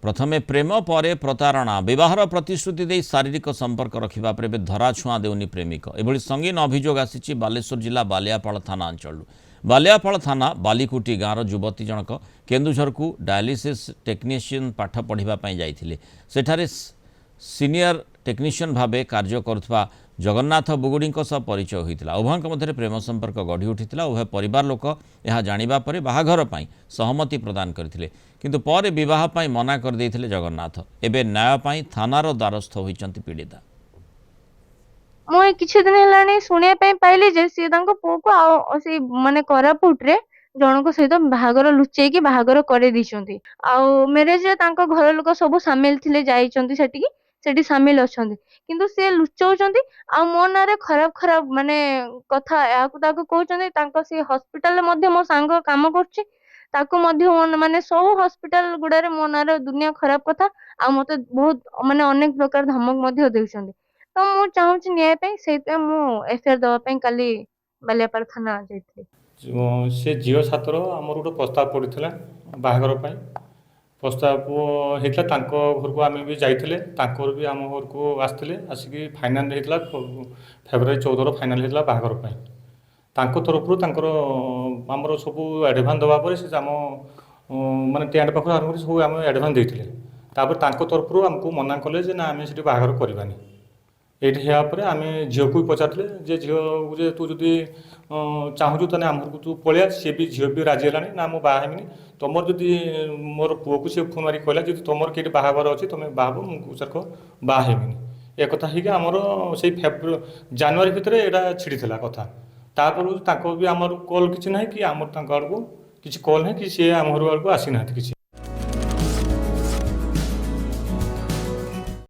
प्रथमे प्रेम पर प्रतारणा बहार प्रतिश्रुति दे शारीरिक संपर्क रखा पर धराछुआ देउनी प्रेमिक एभली संगीन अभियोग आसी बालेश्वर जिला बालियापाल थाना अंचल बालियापाल थाना बालीकुटी गाँवर युवती जनक केन्दुझर को डायलिसिस टेक्नीशियन पाठ पढ़ाई जाते सेठारे सीनियर टेक्नीशियन भावे कार्य करुवा जगन्नाथ बुगुड़ी परिचय होता उभयों मध्य प्रेम संपर्क गढ़ी उठी उभय परिवार लोक यह जाना पर बाहाघर सहमति प्रदान करते किंतु पर विवाह मना करदे जगन्नाथ एवं न्याय थानार द्वारस्थ होती पीड़िता मुझे किसी दिन है शुणा पाइली जे सी पुओ को माने कोरापुट रे जनक सहित बाहागर लुचेकी बाहागर करे दी मैरेज घर लोक सब सामिल थे जाटी सामिल अच्छा किंतु सी लुचाऊँच आ मो ना खराब खराब माने कथा या कहते सी हॉस्पिटल मो सांग काम कर माने सब हॉस्पिटल गुड़ा मो ना दुनिया खराब कथा आ मते बहुत माने अनेक प्रकार धमक देउछंती तो मु चाहूँ न्याय से एफआईआर दवाई काली बालियापाल थाना जाइए से झील छात्र आमर गोटे प्रस्ताव पड़ा बाहागर प्रस्ताव होता घर को आम भी जाइए भी आम घर को आसते आसिक फाइनाल होता फेब्रुआरी 14 फाइनाल होता बाहागर तरफ आमर सब एडभांस दवापर से आम माने टेंट पाखर आरंभ सब आम एडभांस देते तरफ आमको मना कले ना आम से बाहागर करवानी ये आम झील को भी पचारे जे झील तू जदि चाहूँ तेने आम घर को तू पलिया सी भी झील भी राजी है ना मुझे बाहेनी तुम जदि मोर पुओ को सी फोन मारिक कहला जब तुम कहीं बाहागर अच्छे तुम बाहब मुझे बाहेनी एक कथा होमर से जानुरी भितर यहाँ छिड़ा कथा तापर भी आमर कल किसी ना कि आम आड़ को किसी कल ना कि सी आम घर आड़ को आसी ना कि